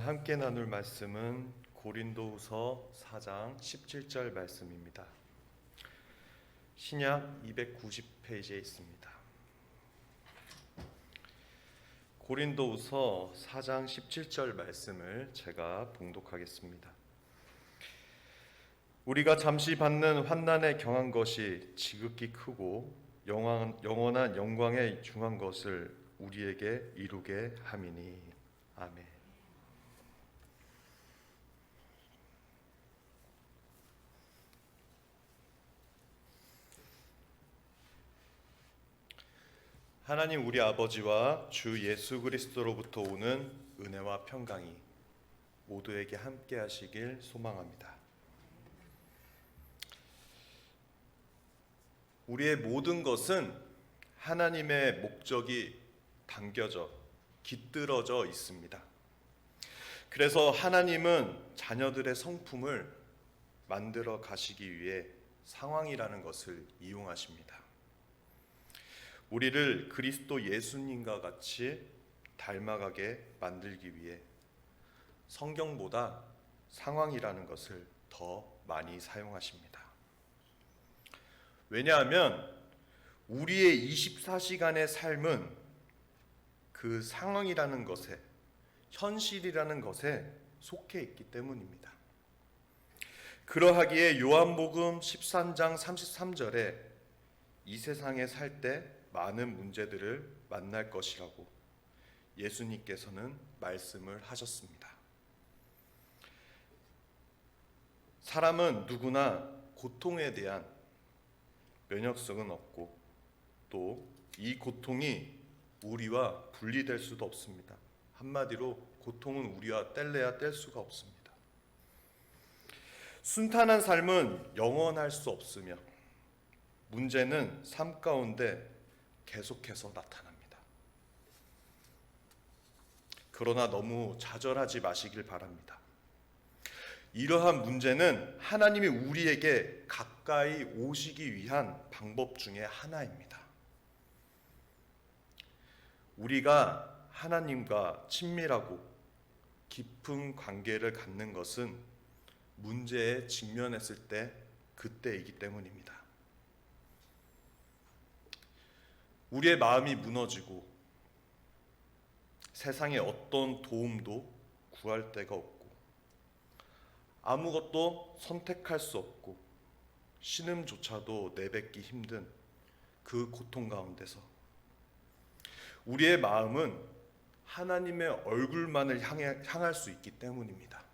함께 나눌 말씀은 고린도후서 4장 17절 말씀입니다. 신약 290페이지에 있습니다. 고린도후서 4장 17절 말씀을 제가 봉독하겠습니다. 우리가 잠시 받는 환난에 경한 것이 지극히 크고 영원한 영광에 중한 것을 우리에게 이루게 함이니. 아멘. 하나님 우리 아버지와 주 예수 그리스도로부터 오는 은혜와 평강이 모두에게 함께 하시길 소망합니다. 우리의 모든 것은 하나님의 목적이 담겨져 깃들어져 있습니다. 그래서 하나님은 자녀들의 성품을 만들어 가시기 위해 상황이라는 것을 이용하십니다. 우리를 그리스도 예수님과 같이 닮아가게 만들기 위해 성경보다 상황이라는 것을 더 많이 사용하십니다. 왜냐하면 우리의 24시간의 삶은 그 상황이라는 것에, 현실이라는 것에 속해 있기 때문입니다. 그러하기에 요한복음 13장 33절에 이 세상에 살 때 많은 문제들을 만날 것이라고 예수님께서는 말씀을 하셨습니다. 사람은 누구나 고통에 대한 면역성은 없고 또 이 고통이 우리와 분리될 수도 없습니다. 한마디로 고통은 우리와 뗄래야 뗄 수가 없습니다. 순탄한 삶은 영원할 수 없으며 문제는 삶 가운데 계속해서 나타납니다. 그러나 너무 좌절하지 마시길 바랍니다. 이러한 문제는 하나님이 우리에게 가까이 오시기 위한 방법 중에 하나입니다. 우리가 하나님과 친밀하고 깊은 관계를 갖는 것은 문제에 직면했을 때 그때이기 때문입니다. 우리의 마음이 무너지고 세상의 어떤 도움도 구할 데가 없고 아무것도 선택할 수 없고 신음조차도 내뱉기 힘든 그 고통 가운데서 우리의 마음은 하나님의 얼굴만을 향할 수 있기 때문입니다.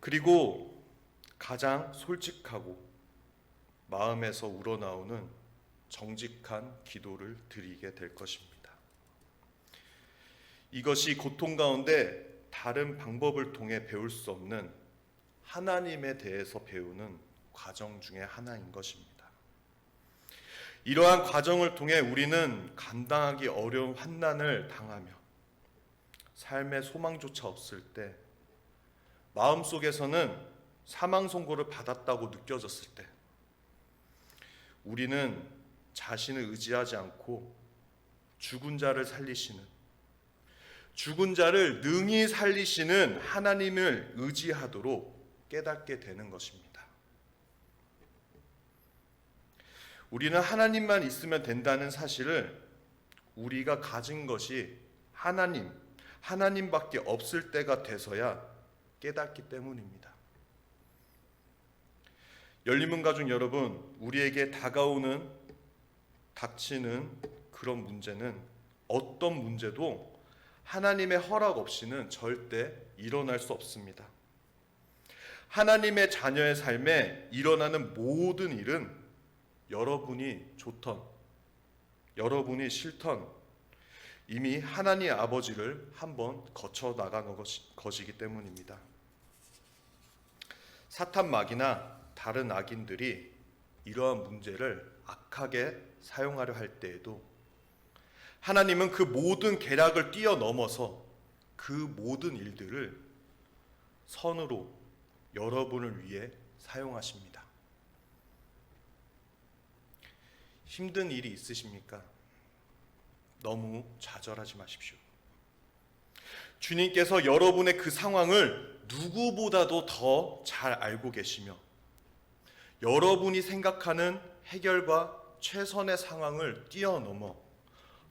그리고 가장 솔직하고 마음에서 우러나오는 정직한 기도를 드리게 될 것입니다. 이것이 고통 가운데 다른 방법을 통해 배울 수 없는 하나님에 대해서 배우는 과정 중에 하나인 것입니다. 이러한 과정을 통해 우리는 감당하기 어려운 환난을 당하며 삶의 소망조차 없을 때 마음속에서는 사망 선고를 받았다고 느껴졌을 때 우리는 자신을 의지하지 않고 죽은 자를 살리시는, 죽은 자를 능히 살리시는 하나님을 의지하도록 깨닫게 되는 것입니다. 우리는 하나님만 있으면 된다는 사실을 우리가 가진 것이 하나님밖에 없을 때가 돼서야 깨닫기 때문입니다. 열린문 가족 여러분, 우리에게 닥치는 그런 문제는 어떤 문제도 하나님의 허락 없이는 절대 일어날 수 없습니다. 하나님의 자녀의 삶에 일어나는 모든 일은 여러분이 좋던, 여러분이 싫던 이미 하나님 아버지를 한번 거쳐 나간 것이기 때문입니다. 사탄 마귀나 다른 악인들이 이러한 문제를 악하게 사용하려 할 때에도 하나님은 그 모든 계략을 뛰어넘어서 그 모든 일들을 선으로 여러분을 위해 사용하십니다. 힘든 일이 있으십니까? 너무 좌절하지 마십시오. 주님께서 여러분의 그 상황을 누구보다도 더 잘 알고 계시며 여러분이 생각하는 해결과 최선의 상황을 뛰어넘어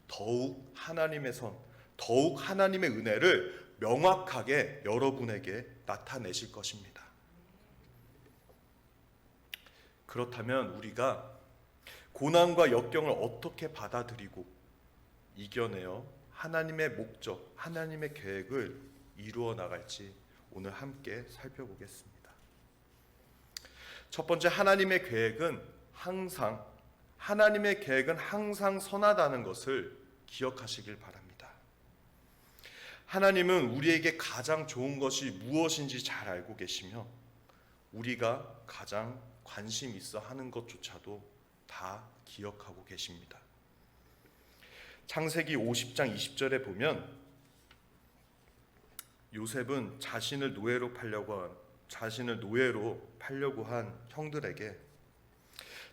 더욱 하나님의 선, 더욱 하나님의 은혜를 명확하게 여러분에게 나타내실 것입니다. 그렇다면 우리가 고난과 역경을 어떻게 받아들이고 이겨내어 하나님의 목적, 하나님의 계획을 이루어 나갈지 오늘 함께 살펴보겠습니다. 첫 번째, 하나님의 계획은 항상 선하다는 것을 기억하시길 바랍니다. 하나님은 우리에게 가장 좋은 것이 무엇인지 잘 알고 계시며 우리가 가장 관심 있어 하는 것조차도 다 기억하고 계십니다. 창세기 50장 20절에 보면 요셉은 자신을 노예로 팔려고 한 형들에게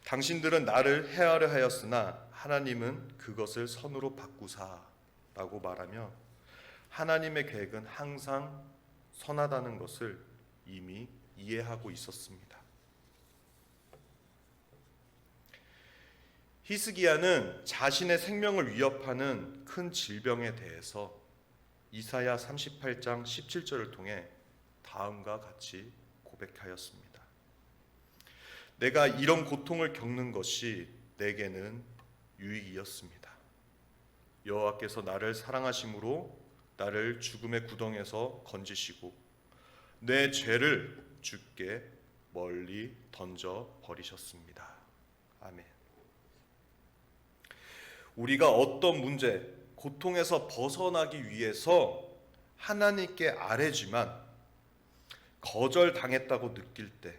당신들은 나를 해하려 하였으나 하나님은 그것을 선으로 바꾸사라고 말하며 하나님의 계획은 항상 선하다는 것을 이미 이해하고 있었습니다. 히스기야는 자신의 생명을 위협하는 큰 질병에 대해서 이사야 38장 17절을 통해 다음과 같이 고백하였습니다. 내가 이런 고통을 겪는 것이 내게는 유익이었습니다. 여호와께서 나를 사랑하심으로 나를 죽음의 구덩이에서 건지시고 내 죄를 주께 멀리 던져 버리셨습니다. 아멘. 우리가 어떤 문제, 고통에서 벗어나기 위해서 하나님께 아뢰지만 거절당했다고 느낄 때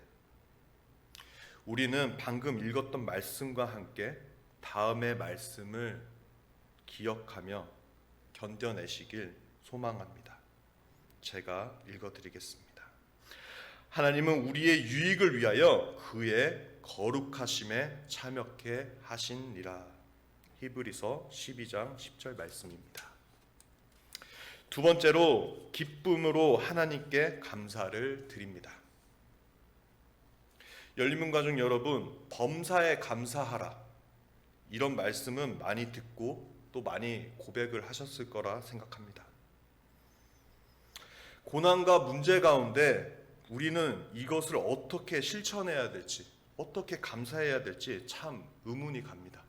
우리는 방금 읽었던 말씀과 함께 다음의 말씀을 기억하며 견뎌내시길 소망합니다. 제가 읽어드리겠습니다. 하나님은 우리의 유익을 위하여 그의 거룩하심에 참여케 하시니라. 히브리서 12장 10절 말씀입니다. 두 번째로 기쁨으로 하나님께 감사를 드립니다. 열린문 가족 여러분, 범사에 감사하라, 이런 말씀은 많이 듣고 또 많이 고백을 하셨을 거라 생각합니다. 고난과 문제 가운데 우리는 이것을 어떻게 실천해야 될지, 어떻게 감사해야 될지 참 의문이 갑니다.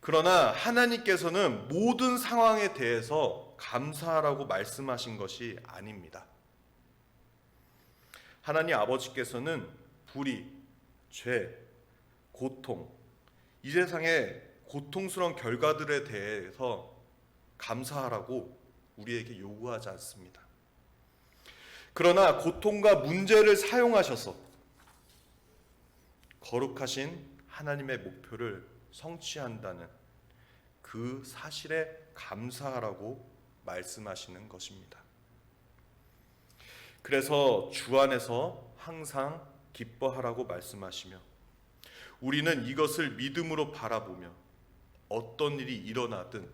그러나 하나님께서는 모든 상황에 대해서 감사하라고 말씀하신 것이 아닙니다. 하나님 아버지께서는 불의, 죄, 고통, 이 세상의 고통스러운 결과들에 대해서 감사하라고 우리에게 요구하지 않습니다. 그러나 고통과 문제를 사용하셔서 거룩하신 하나님의 목표를 성취한다는 그 사실에 감사하라고 말씀하시는 것입니다. 그래서 주 안에서 항상 기뻐하라고 말씀하시며 우리는 이것을 믿음으로 바라보며 어떤 일이 일어나든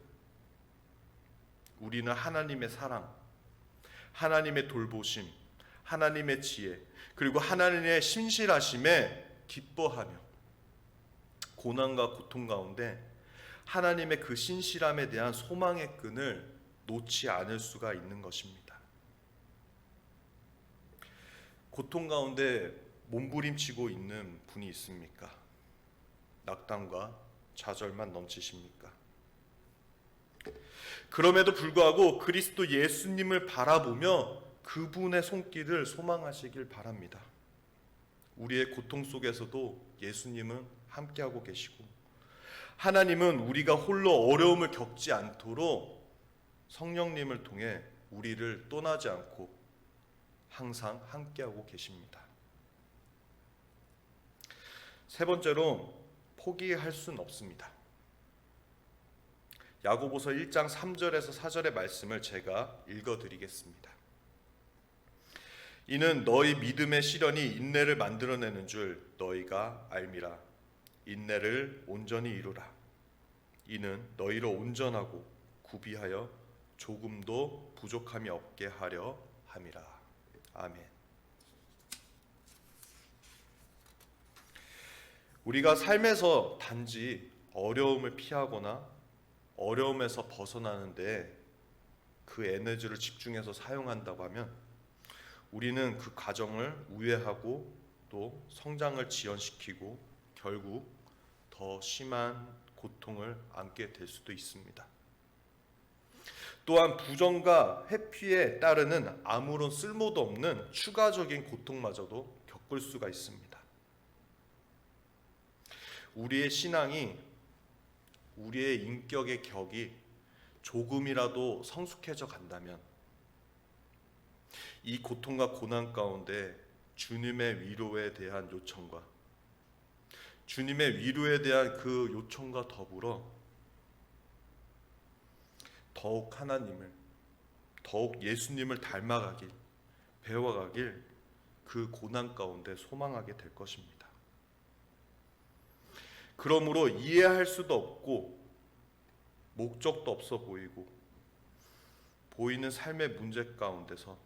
우리는 하나님의 사랑, 하나님의 돌보심, 하나님의 지혜, 그리고 하나님의 신실하심에 기뻐하며 고난과 고통 가운데 하나님의 그 신실함에 대한 소망의 끈을 놓지 않을 수가 있는 것입니다. 고통 가운데 몸부림치고 있는 분이 있습니까? 낙담과 좌절만 넘치십니까? 그럼에도 불구하고 그리스도 예수님을 바라보며 그분의 손길을 소망하시길 바랍니다. 우리의 고통 속에서도 예수님은 함께하고 계시고 하나님은 우리가 홀로 어려움을 겪지 않도록 성령님을 통해 우리를 떠나지 않고 항상 함께하고 계십니다. 세 번째로 포기할 수는 없습니다. 야고보서 1장 3절에서 4절의 말씀을 제가 읽어드리겠습니다. 이는 너희 믿음의 시련이 인내를 만들어내는 줄 너희가 알미라. 인내를 온전히 이루라. 이는 너희로 온전하고 구비하여 조금도 부족함이 없게 하려 함이라. 아멘. 우리가 삶에서 단지 어려움을 피하거나 어려움에서 벗어나는데 그 에너지를 집중해서 사용한다고 하면 우리는 그 과정을 우회하고 또 성장을 지연시키고 결국 더 심한 고통을 안게 될 수도 있습니다. 또한 부정과 회피에 따르는 아무런 쓸모도 없는 추가적인 고통마저도 겪을 수가 있습니다. 우리의 신앙이, 우리의 인격의 격이 조금이라도 성숙해져 간다면 이 고통과 고난 가운데 주님의 위로에 대한 요청과 주님의 위로에 대한 그 요청과 더불어 더욱 하나님을, 더욱 예수님을 닮아가길, 배워가길 그 고난 가운데 소망하게 될 것입니다. 그러므로 이해할 수도 없고 목적도 없어 보이고 보이는 삶의 문제 가운데서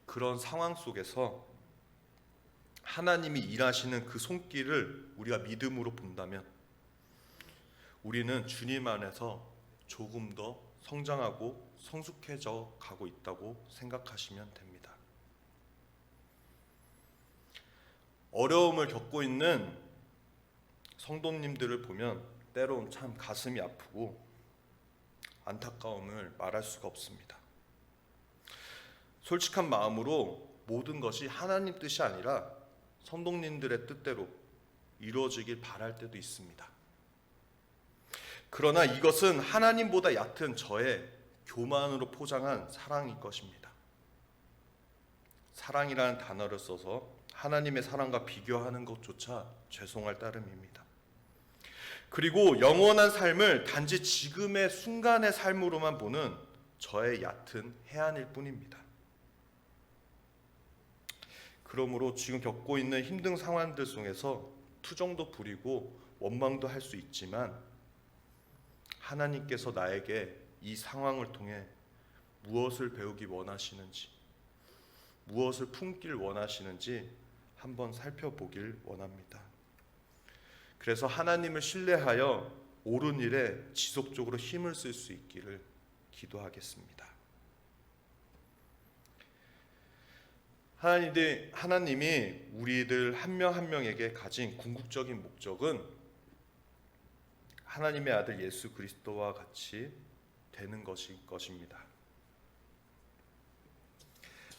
그런 상황 속에서 하나님이 일하시는 그 손길을 우리가 믿음으로 본다면 우리는 주님 안에서 조금 더 성장하고 성숙해져 가고 있다고 생각하시면 됩니다. 어려움을 겪고 있는 성도님들을 보면 때론 참 가슴이 아프고 안타까움을 말할 수가 없습니다. 솔직한 마음으로 모든 것이 하나님 뜻이 아니라 성도님들의 뜻대로 이루어지길 바랄 때도 있습니다. 그러나 이것은 하나님보다 얕은 저의 교만으로 포장한 사랑일 것입니다. 사랑이라는 단어를 써서 하나님의 사랑과 비교하는 것조차 죄송할 따름입니다. 그리고 영원한 삶을 단지 지금의 순간의 삶으로만 보는 저의 얕은 해안일 뿐입니다. 그러므로 지금 겪고 있는 힘든 상황들 속에서 투정도 부리고 원망도 할 수 있지만 하나님께서 나에게 이 상황을 통해 무엇을 배우기 원하시는지, 무엇을 품길 원하시는지 한번 살펴보길 원합니다. 그래서 하나님을 신뢰하여 옳은 일에 지속적으로 힘을 쓸 수 있기를 기도하겠습니다. 하나님이 우리들 한 명 한 명에게 가진 궁극적인 목적은 하나님의 아들 예수 그리스도와 같이 되는 것입니다.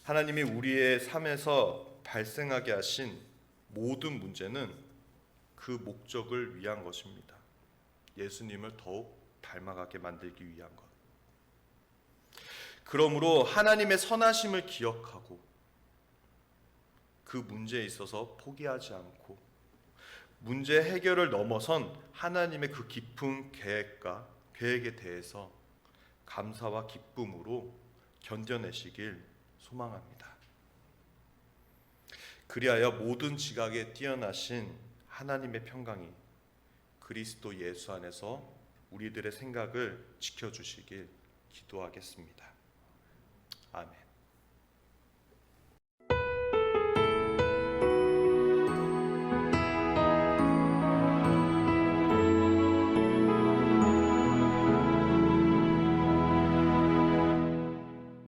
하나님이 우리의 삶에서 발생하게 하신 모든 문제는 그 목적을 위한 것입니다. 예수님을 더욱 닮아가게 만들기 위한 것. 그러므로 하나님의 선하심을 기억하고 그 문제에 있어서 포기하지 않고 문제 해결을 넘어선 하나님의 그 깊은 계획에 대해서 감사와 기쁨으로 견뎌내시길 소망합니다. 그리하여 모든 지각에 뛰어나신 하나님의 평강이 그리스도 예수 안에서 우리들의 생각을 지켜주시길 기도하겠습니다. 아멘.